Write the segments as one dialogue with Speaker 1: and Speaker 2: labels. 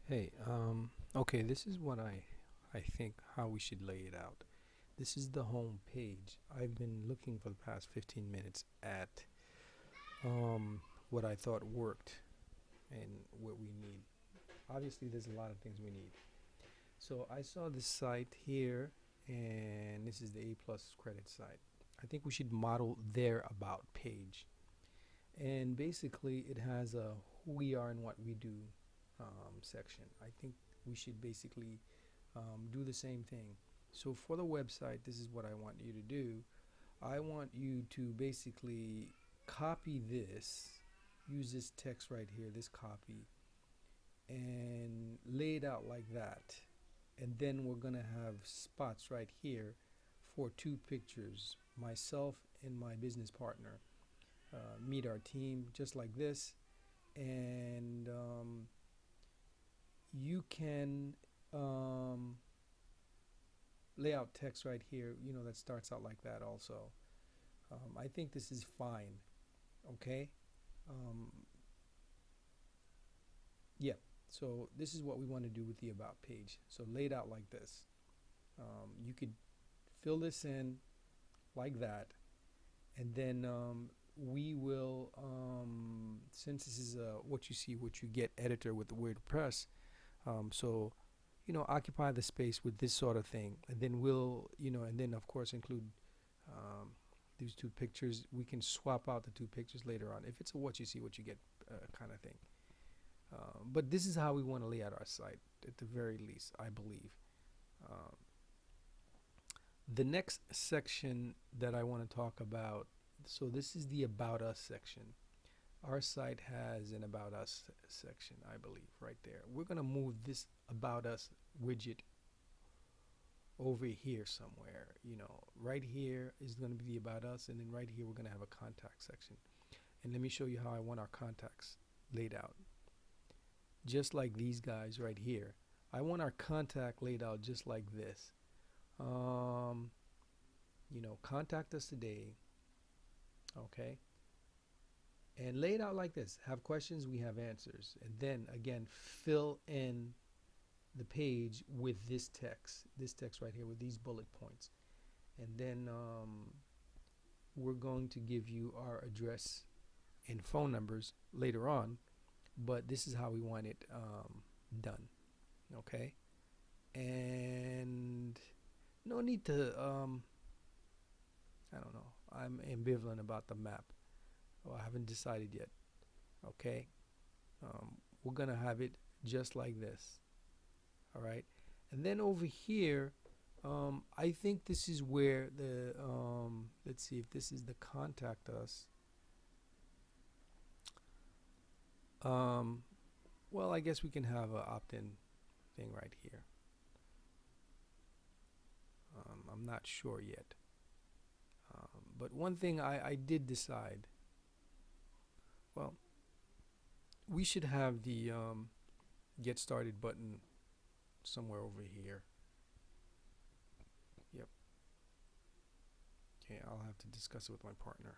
Speaker 1: Hey, okay, this is what I think how we should lay it out. This is the home page. I've been looking for the past 15 minutes at um, what I thought worked and what we need. Obviously, there's a lot of things we need. So I saw this site here, and this is the A plus credit site. I think we should model their about page. And basically, it has a who we are and what we do section. I think we should basically do the same thing. So for the website, this is what I want you to do. I want you to basically copy this, use this text right here, this copy, and lay it out like that. And then we're going to have spots right here for two pictures, myself and my business partner. Meet our team just like this. And you can lay out text right here, that starts out like that also. I think this is fine. Okay. Um, yeah. So this is what we want to do with the about page. So laid out like this. You could fill this in like that, and then we will, since this is what you see, what you get editor with the WordPress. So occupy the space with this sort of thing, and then and then of course include um, these two pictures. We can swap out the two pictures later on if it's a what you see, what you get kind of thing. But this is how we want to lay out our site at the very least, I believe. Um, the next section that I want to talk about, so this is the About Us section. Our site has an About Us section, I believe, right there. We're going to move this About Us widget over here somewhere. Right here is going to be the About Us, and then right here we're going to have a contact section. And let me show you how I want our contacts laid out. Just like these guys right here. I want our contact laid out just like this. Um, contact us today, okay? And lay it out like this. Have questions, we have answers. And then again, fill in the page with this text right here with these bullet points. And then we're going to give you our address and phone numbers later on, but this is how we want it done, okay? And no need to, I don't know, I'm ambivalent about the map. Well, I haven't decided yet, okay? We're gonna have it just like this, all right? And then over here, I think this is where the, let's see if this is the contact us. Um, well, I guess we can have a opt-in thing right here. I'm not sure yet. But one thing I did decide, well, we should have the get started button somewhere over here. Yep. Okay, I'll have to discuss it with my partner.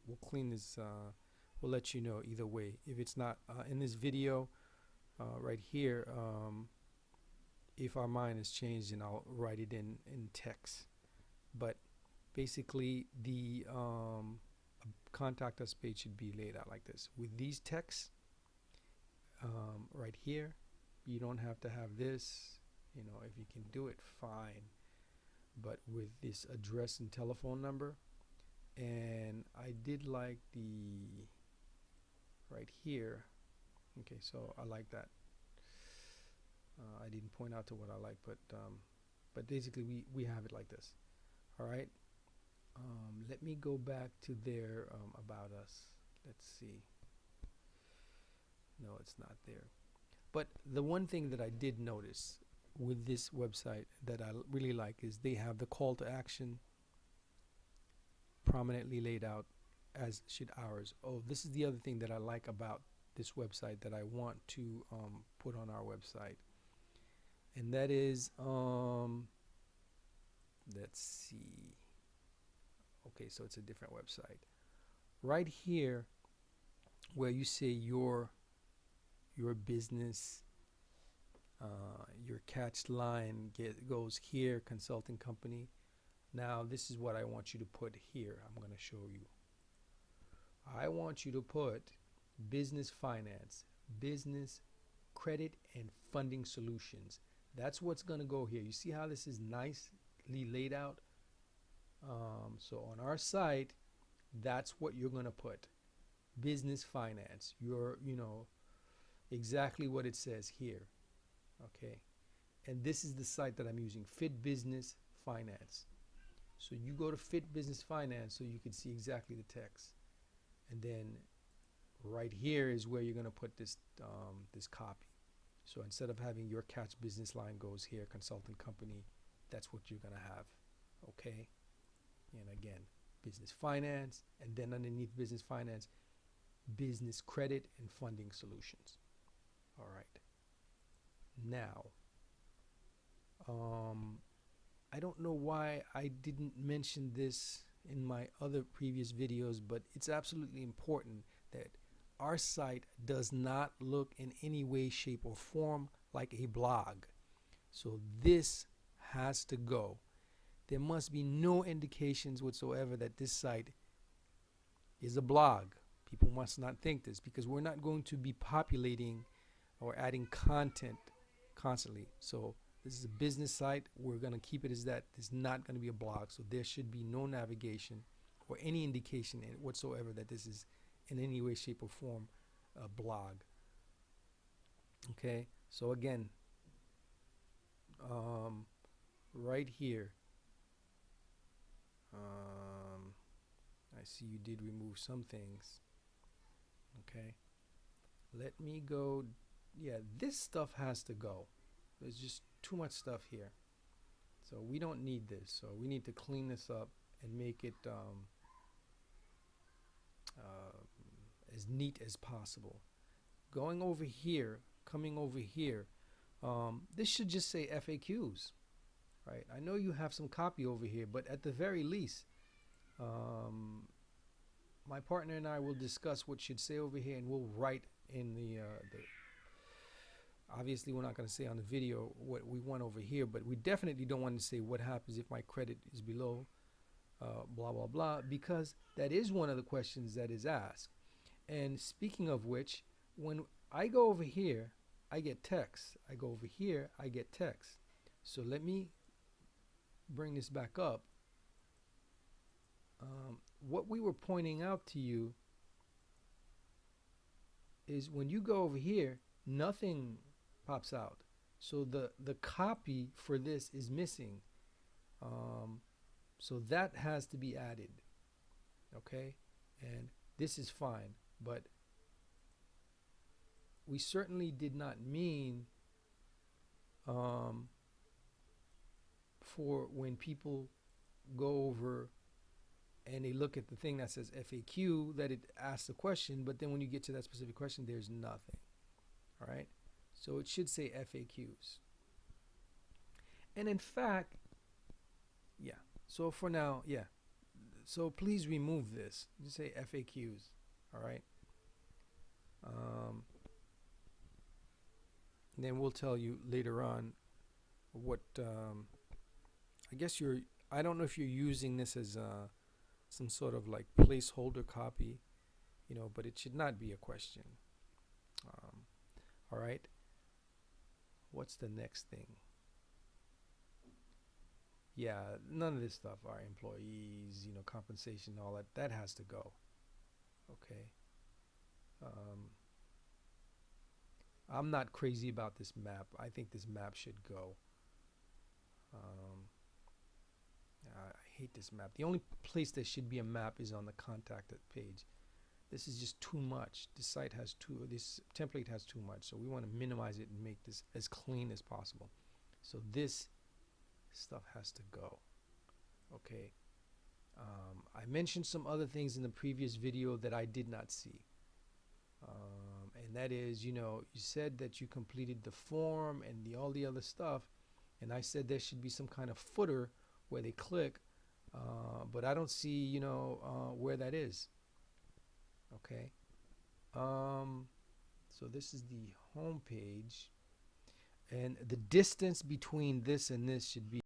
Speaker 1: We'll clean this, we'll let you know either way. If it's not in this video right here, if our mind is changed, then I'll write it in text. But basically, the contact us page should be laid out like this with these texts right here. You don't have to have this. If you can do it, fine. But with this address and telephone number, and I did like the right here. Okay, so I like that. I didn't point out to what I like, but basically we have it like this. All right. Let me go back to their about us. Let's see. No, it's not there. But the one thing that I did notice with this website that I really like is they have the call to action prominently laid out, as should ours. Oh, this is the other thing that I like about this website that I want to put on our website, and that is, let's see. Okay, so it's a different website. Right here, where you say your business Your catched line goes here, consulting company. Now this is what I want you to put here. I'm going to show you. I want you to put business finance, business credit and funding solutions. That's what's going to go here. You see how this is nicely laid out? So on our site, that's what you're going to put. Business finance. Exactly what it says here. Okay. And this is the site that I'm using, Fit Business Finance. So you go to Fit Business Finance so you can see exactly the text. And then right here is where you're going to put this copy. So instead of having your catch business line goes here, consultant company, that's what you're going to have. Okay. And again, business finance, and then underneath business finance, business credit and funding solutions. All right. Now, I don't know why I didn't mention this in my other previous videos, but it's absolutely important that our site does not look in any way, shape, or form like a blog. So this has to go. There must be no indications whatsoever that this site is a blog. People must not think this, because we're not going to be populating or adding content constantly. So this is a business site. We're going to keep it as that. It's not going to be a blog. So there should be no navigation or any indication whatsoever that this is in any way, shape, or form a blog. Okay. So again, right here, I see you did remove some things. Okay. Let me go. Yeah, this stuff has to go. There's just too much stuff here. So we don't need this. So we need to clean this up and make it as neat as possible. Going over here, coming over here, this should just say FAQs, right? I know you have some copy over here, but at the very least, my partner and I will discuss what should say over here, and we'll write in the obviously we're not going to say on the video what we want over here, but we definitely don't want to say what happens if my credit is below blah blah blah, because that is one of the questions that is asked. And speaking of which, when I go over here, I get text. I go over here, I get text. So let me bring this back up. What we were pointing out to you is when you go over here, nothing pops out. So the copy for this is missing. So that has to be added. Okay, and this is fine, but we certainly did not mean for when people go over and they look at the thing that says FAQ, that it asks a question, but then when you get to that specific question, there's nothing. All right, so it should say FAQs. And in fact, yeah, so for now, yeah, so please remove this. Just say FAQs. All right. Then we'll tell you later on what I guess I don't know if you're using this as some sort of like placeholder copy, but it should not be a question. All right. What's the next thing? Yeah, none of this stuff, our employees, compensation, all that has to go. Okay. I'm not crazy about this map. I think this map should go. I hate this map. The only place there should be a map is on the contacted page. This is just too much. This template has too much. So we want to minimize it and make this as clean as possible. So this stuff has to go. Okay. I mentioned some other things in the previous video that I did not see. And that is, you said that you completed the form and all the other stuff. And I said there should be some kind of footer where they click. But I don't see, where that is. Okay. So this is the home page. And the distance between this and this should be